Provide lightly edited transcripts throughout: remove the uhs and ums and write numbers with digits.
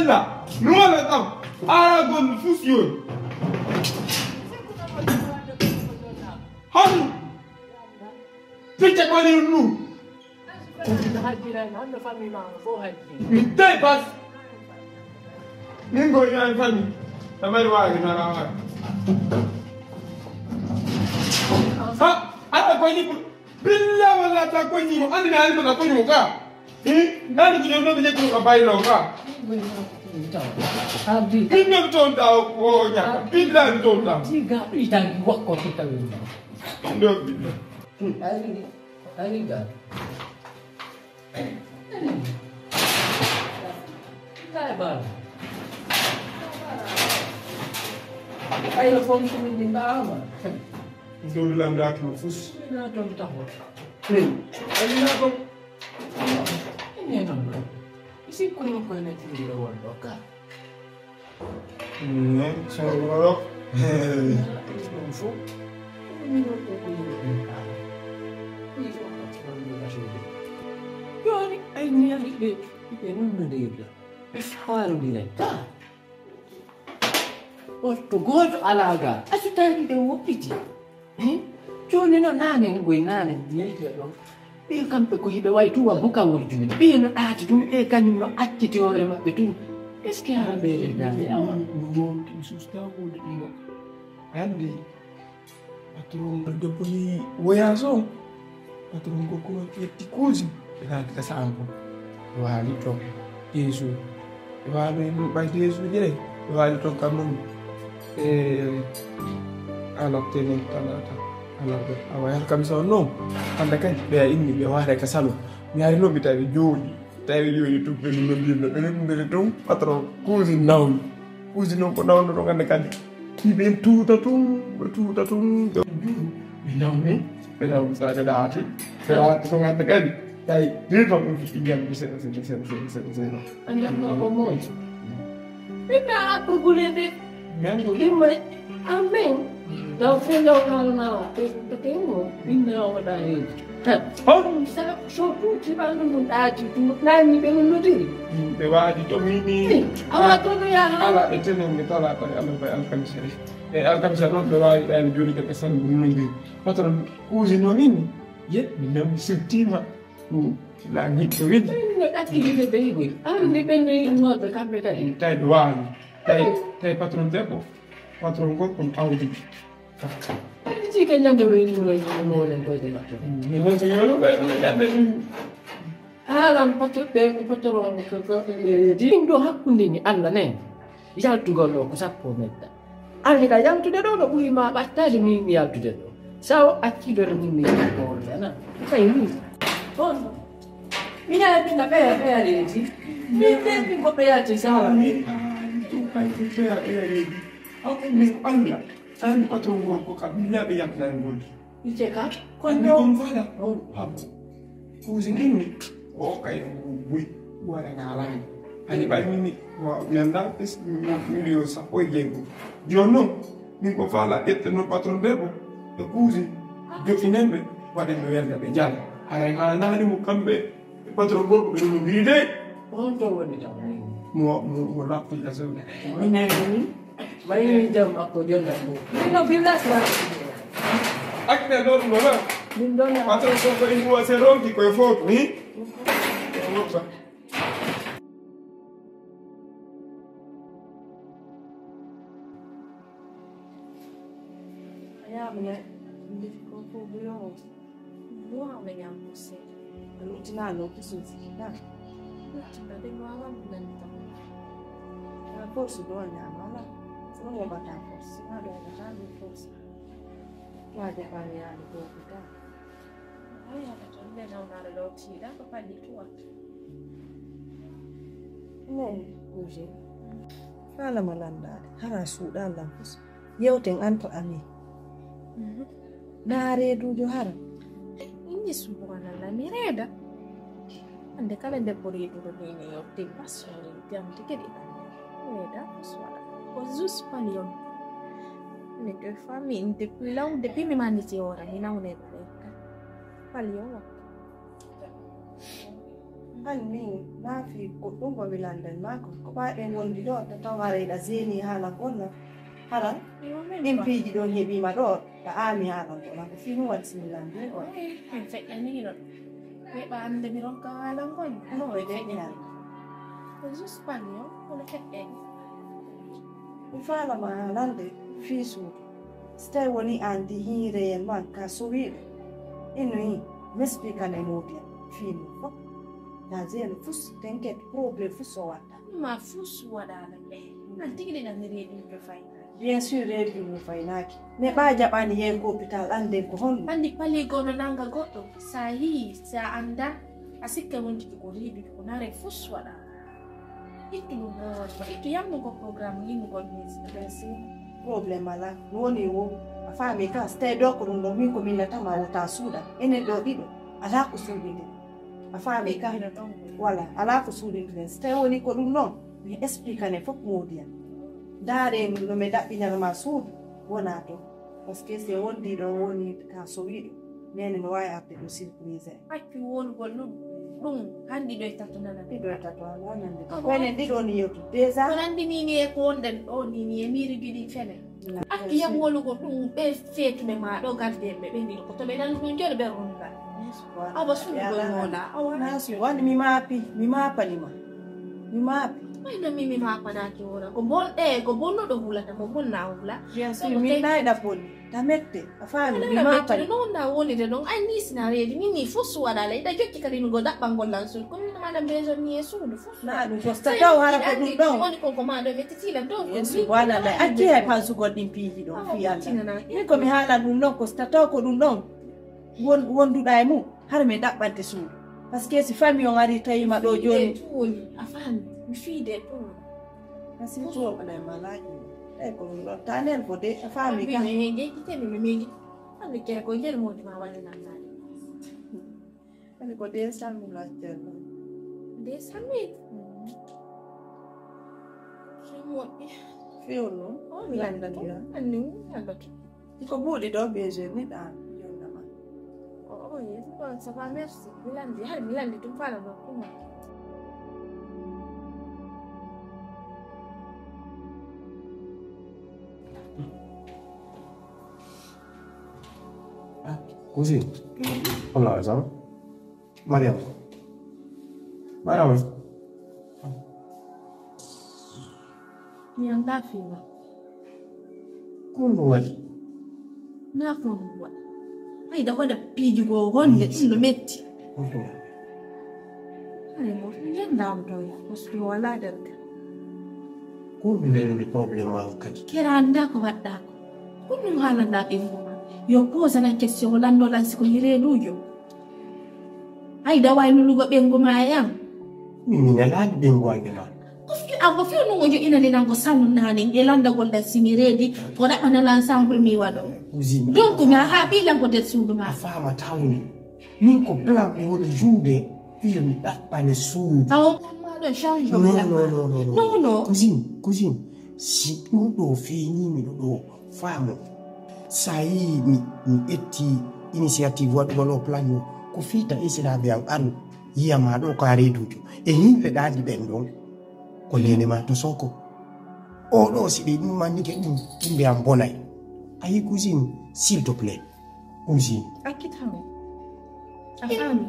là. Nous, on attend. Ah, bonne fusion. Hum. C'est quoi les nous? Pas. Ningo ya famille. Ça va voir na la. Ah, ala kwa ni bila wala ta kwa ni andi na alito na kwa ni ka. Nani kidogo ndio kwa bai lo ka. Abdi. Ndio tonda ko nya. Bila tonda. Tiga itangi wako kita wewe. Ndio bila. Ali ga. Ba. Ayo phone ko din ba ma. Ito lang dati mo fus. Na to taho. Ano na ko? Ini na bro. Isip ko rin ko na hindi na wala ka. So wala. Yoni ay niya rin. Ipinun na dito. Haru diretta. Otto god alaga. Asutari de wopiti. Joni no nane ngwe nane ndiye do. Be kampe ko hibe waitu wa buka wurjuni. Be no ati dum e kanyum no attiti ore mabbe tu. Est-ce que habe dane amon susta wudi ngo. Andi patron do poni voyazo. Patron ko ko ti kuzi. Ina kita sampo. Wali to. Yesu. Wali ba Yesu dire. Wali to kamum. Anak tene talata. Anak awal kami sono. Anda kan dia ini dia wahai kasalo. Nyari lo kita jodi. Tawi jodi tu pelu lebih tu patron kuzi naun. Kuzi no ko naun do kan kan. Kiben tu tatung. Binaun Binaun sa ada ati. Sa so ngat kan. Dai dia tu ingin bisa. Anda mau ngomong. Bina aku boleh deh. Lima, amin. Dah final kalau ketemu, bina orang lain. Oh, saya suruh siapa nak aji tu, nanti belum lari. Dewa aji tu ini. Awak tu ya. Awak itu ni kita lah pada alkan seri. Alkan seri tu dewa yang juri kesan bunyi. Patron uzin ini, ya minum setima. Langit tu ini. Nanti dia beri. Ni beri semua berkamera ini. Tay dua. Tay patron depo. Patron kau pun audi. Jika yang diberi mulai dan kau tidak. Ni pun saya lalu alam patron jadi Indo hak pun ini Allah ne. Jal tu kalau aku sapu meta. Allah kaya yang tu dah dulu bui mak basta di mimi yang tu dah. Sao aki dah mimi kau na. Kaya ini. Pon. Ini ada pindah payah ni. Ini pindah payah je sao. Aku ni Allah. Saya patron Gorko kabila yang lain pun. Iceka? Kau fala. Oh, hapo. Kuzi ini. Oh, kayak bui buat yang ngalang. Ani ba ini wa nyanda is milio sa o yengo. Jono ni ko fala no patron debo. Kuzi. Jo inembe wa de noyel da benjal. Ay ngana ni mukambe. Patron Gorko ni bide. Oh, tu ni jangan. Mau lapis asal. Ini bayi jam aku dia nak bu. Ini 15 lah. Akte dorm mana? Bindona. Patron Gorko ini buat serong di kau foto ni. Ayah punya Gorko belum. Buang dengan pusing. Lalu cina lo kesusi dah. Cina tengok alam dan forse dua nyamala, semua yang baca forse, ada yang ada forse. Wajah kalian itu kita. Ayah macam dia nak ada lokasi dah, apa di tua. Nih, uji. Kalau melanda, harus sudah lampus. Yau dengan Pak Ami. Dari tujuh hari. Ini semua nala mirada. Anda kalian dapuri itu ini, optik pas yang tiket itu. Veda suara così spaglion le tue famiglie depuis mi mandi si ora mi non è vero spaglion Hani na fi kutungo milandan mako ko ba en wondi do ta taware da zeni hala konna hala MP di do hebi ma do da ami hala ko ma fi no wat milande ko en fe ani no me ba ande mi ron ka lang ko no e de ya Eso Spaniel, olha que é. mi fala ma lande fi su stay woni andi hire en man ka so wi inu mi speak an emodia fi mo da zeni fus tenket problem fus o wata Ma fusu wada la be. Nanti gide na nire ni be fai. bien sûr rebi mo fainaki ne ba jabani yen ko hospital ande ko hon Andi pali gono nanga goto. Sahi sa anda asika wonti ko ribi ko nare fusu wada. Itu no itu yang mo program ni mo Besi problem ala woni wo afami ka stay do ko ndo mi ko minna tama wata suda ene do dido ala ko sudi afami ka wala ala ko sudi stay woni ko dum non mi explica ne fok modia dare no me da pinya ma sud wona to parce que c'est wondi do woni ka so wi nene no way apte do surprise Aki won gollu dum handi do tatuna na. do tato ala nande ko ne dido ni yoto deza Ko nandi ni ni e ko den o ni ni e miri gidi fene. Aki yang wolu ko dum be fetu me ma do garde be be ni ko to be dan ko jode be ronga. Aba su go mola. awana si wani mi mapa ni ma Mai na mimi ma pa na ki ora. Ko bon no do hula ta ko bon na hula. bien sûr mi dai da poli da mette afami mi mapa ni No na woni de non ai ni sinare di ni fusu wala le da jokki kali ngo da bangol lan sul ko ni ma na bezo ni e su do fusu. na do sta taw hara ko dum don Woni ko komando vetiti la do. yesu wala la ati ay pa su godin piji do fi anda ni ko mi hala dum don ko sta taw ko dum don won du dai mu har me dabbante su parce que si fami on ari tayi ma do joni Afan mi fide to. kasi to ko dai malaki e ko do tanel ko de fami ka Mengi kita ni mengi. Ani kira ko yel mo di ma wala na na. ani ko de sal mu la tel De samit. Semua fi no oh mi landa dia anu ada. ko budi do beje ni da yonna ma Oh yes, bon ça va merci. Milan di tum fala no kuma. Così? Allora, sai? Mariam. Yang dafi ba. Kun buat. Na ko ba. Ai da wada piji go honde ilo metti. Ai mo yan da do ya. Ko wala da. Kun bile di problema kan. Kira anda ko wadda ko. Kunu hala da ko. Yo posa na question lando lan siko yire luyo. Ai da wai lulu go bengo mayam. Mimi na lad bengo agena. Ako feel no yo ina nang ko sanu naning elanda golda simiredi ko da ana ensemble mi wado. Uzini. Donc mi happy lang ko det sugu ma. Afama tawni. Min ko plan e woni juude film dat pane su. Taw ma do change No. Cousine. Si ɗum ɗo feeñimi ɗo faamu sayi mi ƴetti initiative waɗugol o plan o ko fiita isiraɓe am an yiyama ɗo ko a reedujo e yimɓe ɗaadi ɓen ɗon ko nenema to soko o ɗo si ɓe ɗummannike ɗum yimɓe am bonay ayi cousine s'il te plaît cousine Akitami. Afami.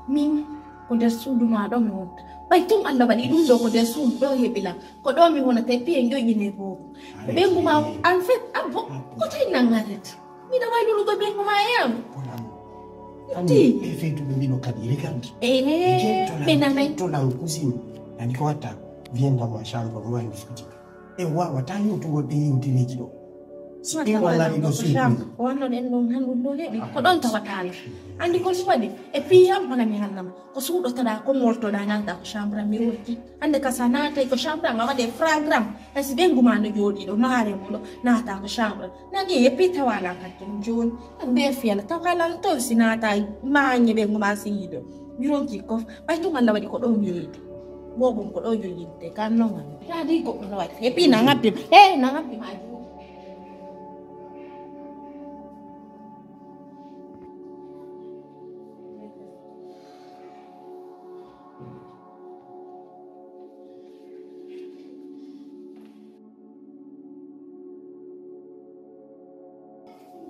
Min ko der sudu ma do mi wonta. Bay tum Allah bani dum do ko der sudu do hebila. Ko do mi wona te piye njoyi ne bo. Be nguma en fait abo ko tay nangaret. Mi da way do be nguma yam. Ti e fetu ɓe mbino kadi regarde Be nanay to lan cousine nani ko watta viens dans ma chambre on va en discuter e wawata yewtugol ɓe yewtireji ɗo si ɓe wallani ɗo suudu wonno den dum handu do hebi ko don tawatala. Andi ko suwadi e pi yam bana mi hannam ko suudo tada ko molto da nanta ko chambre mi wotti ande ka sanata ko chambre ngama de fragram asi be nguma no jodi do maare mo nata ko chambre nani e pi tawala ka tum jon be fiala tawala to sinata maanye be nguma sido mi ronki ko bay to ngalla wadi ko do mi yoyde bobo ko do yoyde kan no ngam ya di ko no wadi e pi na ngabbi na ngabbi ma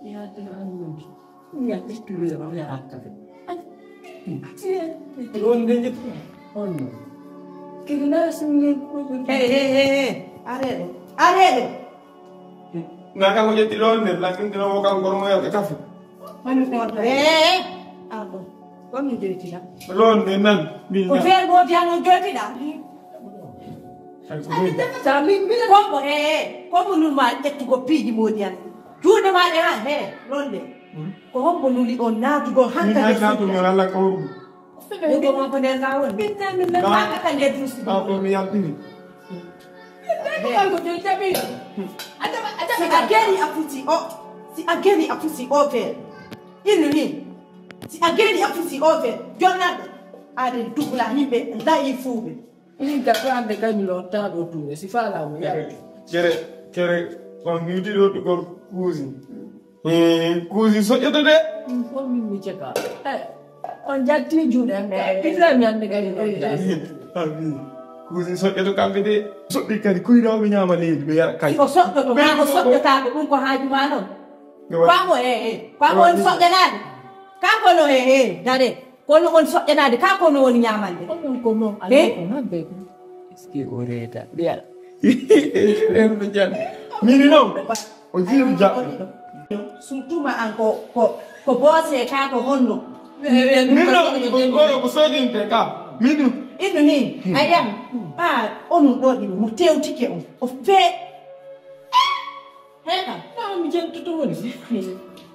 Ya Tuhan, ya itu dia orang akal. Londe itu, ono. Kira sini. Arede. Nggak kamu jadi londe, belakang kita mau kamu ngomong ya kafe. Mana kau? Aku. Kau mau jadi tidak? Londe nan. Kau fair mau jangan jadi tidak? Tapi kau kau menurut itu kau pergi kemudian. Jual mana londe. Kau menurut orang tu kau hantar. Ini tu orang kau. Kau mau pandai kawan. Mana kan dia terus. Aku melihat ini. Aku jadi tapi. Si ageni afusi over. Ini. Si ageni afusi over. Jonathan. Ada dukla himbe ndai fube. Ini tak ada kan melontar tu, si Fula. Kere, orang itu tu kau kuzi. Kuzi soalnya tu deh. Kau mimi cakap. On jati juga. Kita ni anda kan Tapi, kuzi soalnya tu kami deh. Soalnya kali kui dah punya mali biar kai. Kau sok tu tak kau haji mana? Kamu sok jalan. Kamu lo dari. Kalau on sok jalan, kamu lo ni nyaman. Kono, ada. Eski oreda. Dia. Mini no. Oji bijak. Sutuma angko ko bos kau hono. Mino, kau sodin teka. Mino. Ini ni, ayam. Onu dodi muteu tike o fe. Heka. Nah, macam tu ni.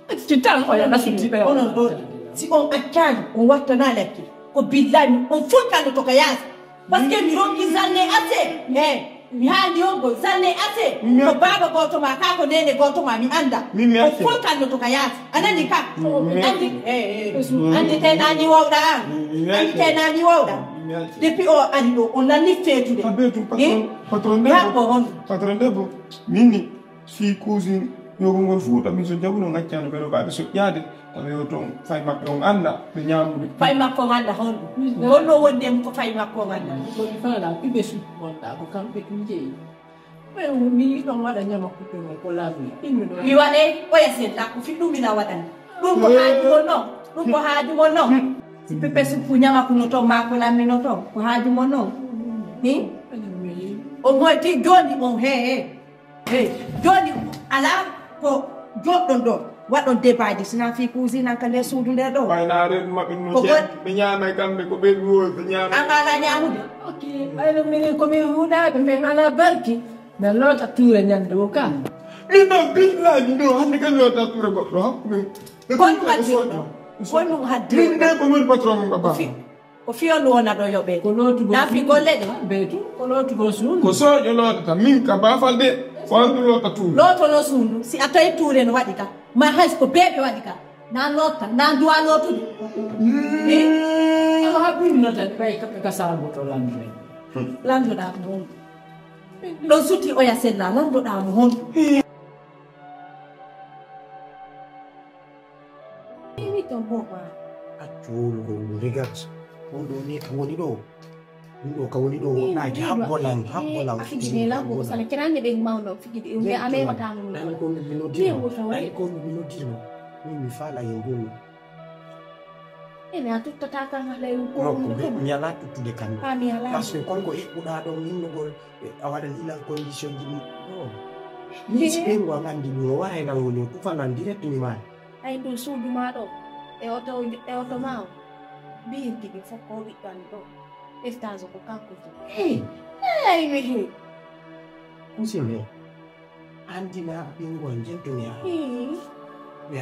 Kita orang nasi tiba. Onu dodi. Si on akan on waktu na leki. Ko billahi on fulka no tokayas. Parce que miro kizane ate. Mi handi ongo zane ate. Ko baba ko to maka ko nene ko to mami anda. On fulka no tokayas. Anani ka. Andi tena ni wauda. Andi tena ni wauda. Depuis on a ni fait tout. Patron debo. Mini si cousin yo ngol futa mi so jabuno ngacciano pero ba so yaade tawe yo ton fay makko on anda be nyaamu fay makko anda hon wonno wondem ko fay makko anda ko fala ibe su wonda ko kambe kunje pero mi don wada nyama ko ko labi mi wane o ya senta ko fi dumi na wadan dum ko haaju wonno si pepe su punya makko no to makko la mi no to ko haaju wonno ni o mo ti joni on joni ala ko joddon do wadon débat sina fi cousine kan le suudu nder do waynare mabbe no be nyaama kambe ko be wo be nyaama angala nyaamude okay ayno mini ko mi huda be ala barki na lota toure nyande o ka ino billahi no hande kan lota toure goddo kon hadde ko mon patron baba ko fiyo no na do yobe ko lotu na fi golle de betu ko lotu go sun ko so yo lota min ka ba falde Quando lota tu? Loto no sundu. Si atoi ture no wadika. Ma hais ko bebe wadika. Na lota, na dua lotu. Ako happy na tan bay kapag mo to landre. Lando da mo. Lo suti oya sella lando da mo hon. Ini to boba. Atul regards. Odo ni kawoni do. Ndo kawoni do na habbolan. Fiji la bo sala kirani be mawno fiji be ame matamu. Na ko mi binodiro. Mi fala yengulu. Ene atutta taka ngale ko mi ala tuttu de kan. Mi ala. Parce que konko ikuda do ngol awadan ila condition di. Ni spengo ngandi no wa ina ngoni ku fana direct ni ma. Ai do sudu ma do. E oto ma. Bi ki bi foko bi kan do. Estás com o campo. Ai, meu. Kusime. Andi na bingo njento ya.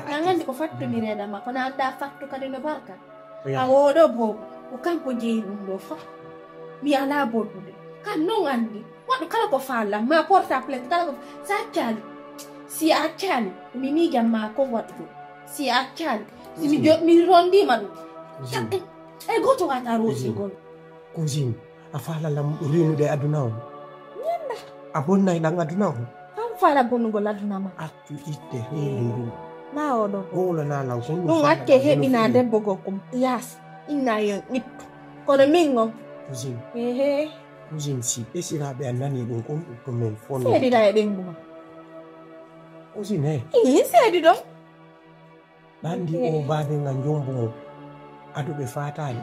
Nangan ko fatto mi reda ma kona da fatto kadino barka. Awodo bo o campo je ndo fa. Mi ala bodu. Kan no andi. Wadu kala ko fala ma porta plate kala ko sakali. Si akali mi mi jamma ko wadu. Si akali. Si mi rondi man. E goto ngata rosi gon. Cousin, afala lam rinu de aduna. Nyanda. Abonna ina aduna. Am fala bonu go laduna ma. Atu ite hindu. Na odo. Ola na la so. No ake he ina de bogo kum. Yes. Ina yo nit. Kono mingo. Cousin. Ehe. Cousin si esira be anani go ko men phone. Sedi da e dengu ma. Cousin Sedi do. Nandi o babe nganjombo adu be fatani.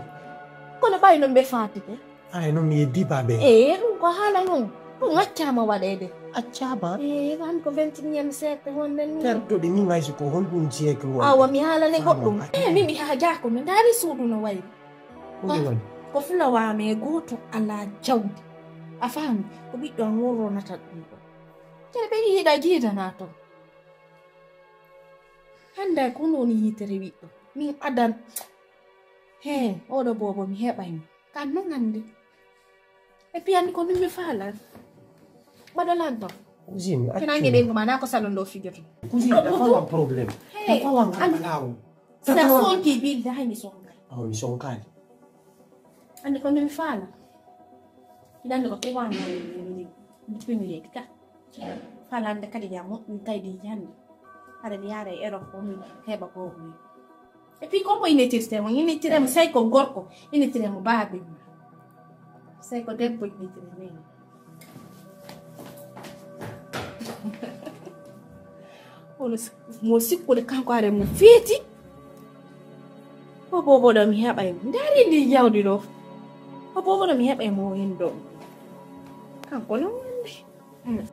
Kono bay no be fatite. Ay no mi yeddi babe. Ɗum ko haala non. Ɗum accama waɗede. Accaba. An ko 21e siècle wonden ni. Terto de min ngaysi ko honɗum siècle won. Awa mi haalane goɗɗum. Min mi haajako no ndaari suudu no wayi. Ko Fula waame goto ala jawdi. A faami ko ɓiɗɗo an worronata ɗum ɗo. Tere ɓe yiiɗa jiidana ton. Hande ko noni yitere ɓiɗɗo. Min adan. Oɗo bobo mi heɓaymo. Kan non hande. E puis andi ko ɗum mi faalan. Baɗalan ton. Cousine, Finange ɓe ngoma ko salon ɗo fijoto. Cousine, dafa wan problème. Dafa wan alaw. Sa sonki bilde hay mi sonka. Mi sonkali. Andi ko ɗum mi faala. Idan ko ke wan mi leydi ka. Falande kadi ya moƴƴum kaydi jande. Hade mi yaara e Europe ko min heɓa ko mi. Et puis comme initirtemo sey ko gorko initiremo baabi sey ko debbo initiremo mo sikkude kanko are mo feeti o boboɗo mi heɓa mo ndaari ndi jawdi ɗo o boboɗo mi heɓa mo hen ɗo kanko non wonde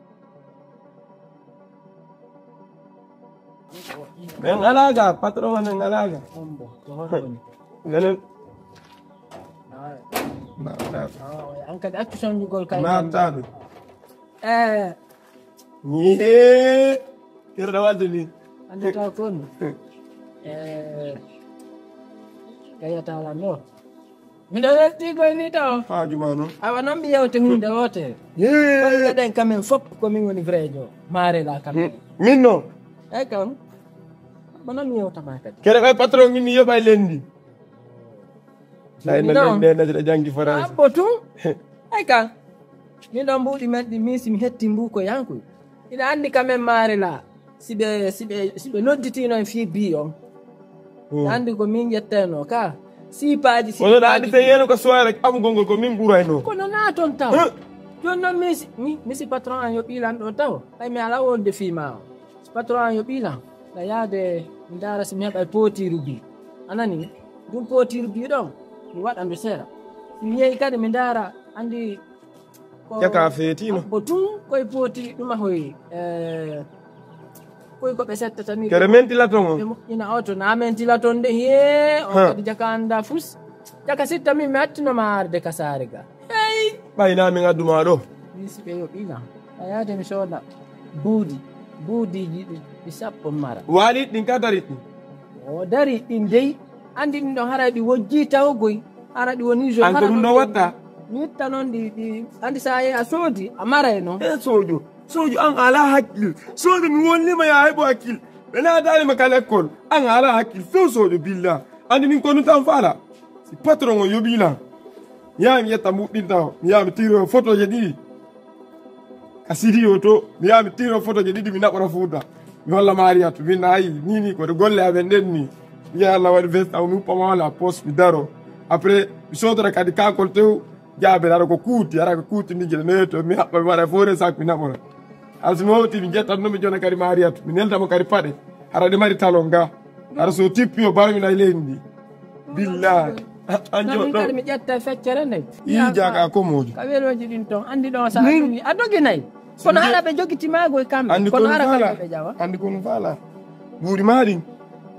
Men alaga, patron men alaga. Ngenen. Angkat aku sonjugol kay. Matabe. Ni. Kira wadde ni. Ande taw kon. Kaya tala no. Minda letti ko ni taw. Ha jumano. Awa non mi yewte hunde wote. Ko den kamen fop ko min woni vrejo. Mare la kam. Minno. Ay kam. Mana mi yewta ma kadi. Kere kay patron ni yobay lendi. Lay na na jangi France. Abotu. Ay kam. Min don budi meddi misi mi hetti mbuko yanku. Ina andi kamen mare la. Sibe nodditino en fi biyo. Andi ko min yetteno ka. Sipaji Ono da andi teyeno ko soire am gongol ko min burayno. Kono na ton taw. Jonno misi patron an yo bilan do taw. Ay mi ala wonde fi ma. Patron an yo bilan. La yaade ndara si mi heɓa potiru bi anani ɗum potiru bi ɗon mi waɗandu seeɗa mi yehi kadi mi ndara andi ko Yaka feetino. Bo tun koye poti ɗuma hoy koye koɓe settata ni. Kere mentilaton o. Ina oto na mentilaton de ye o kadi jaka anda fus. Jaka sitta min mi hattinoma arde ka saare ga. Hey! Ɓayna min adduma ɗo. Mi siɓe yo ɓila. A yaade mi sooda buudiji ɗi sappo mara. Wali ɗin ka darit ɗi. O dari ɗin dey andi ɗin ɗon hara ɗi wojji tawgoy hara ɗi woni jo. An ko ɗum ɗo watta. Mi itta noon ɗi andi sa yehi a soodi a maray noon. Sojo an ala hakkil. Sojo mi wonnima ya heɓo hakkil. Ɓe nadanima kala école. An ala hakkil few sojo billa. Andi min ko ɗum tan fala. Si patron o yoɓilan. Mi yaha mi yetta mbuɗɗinta o. Mi yaha mi tiro photo je ɗiɗi. Ka sidi o to mi yaha mi tiro photo je ɗiɗi mi naɓora Fouta. Mi holla Mariatu min ayi nini koto golle aɓen ɗen ni. Mi yaha Allah waɗi veste mi uppama wala poste mi daro. Après mi sodora kadi kakol tew jaabe ara ko kuuti ni jele noyeto mi haɓɓa mi waɗa fore sac mi naɓora. Alsi mi howti mi jettannomi joni kadi Mariatu mi neltamo kadi paɗe hara ɗe mari talon ga hara so tippi o barmi nay leydi ndi billahi anjo ɗo mi ƴetta feccere nayi i jaga komojo ka weloji ɗin ton andi ɗon sa ɗumi a dogi nayi kono ara ɓe jogitimago e kamɓe kono ara kamɓe jawa andi kono fala buuɗi ma ɗin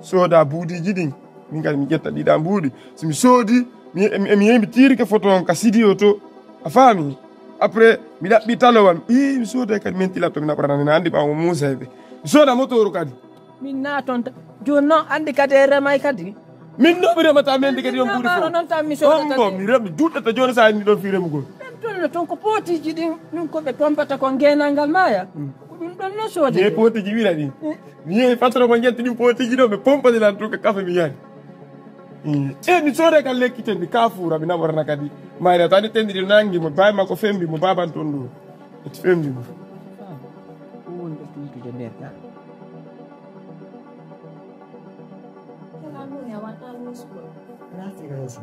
soda buudiji ɗin min kadi mi ƴetta ɗiɗa buuɗi somi soodi mi yehi mi tirike photo on ka sidi o to a faami après mi ɗaɓɓi talowam mi sooda kadi mentilato mi naɓaranane andi ɓawo musayɓe mi sooda motoru kadi min natonta joni noon andi kadi e remay kadi min ɗo ɓe remata mendi kadi on ɓuuri fof noon tan mi sodata mi rem juɗɗata joni sa ni ɗon fi remugol ɗon ton ko potiji ɗin ɗum koɓe pompata kon genal ngal maya ko ɗum ɗon no soode ye potiji wiɗa ɗin mi yehi patron ko jetti ɗin potiji ɗo ɓe pompadilan to ko kafe mi yaani mi soode kan lekkiten mi kafura mi naɓorana kadi mayre tani tendi ɗi nangi mo bawi makko fembi mo baban toon ɗo eti fembi mo wonde tumtude nder ga Gracias,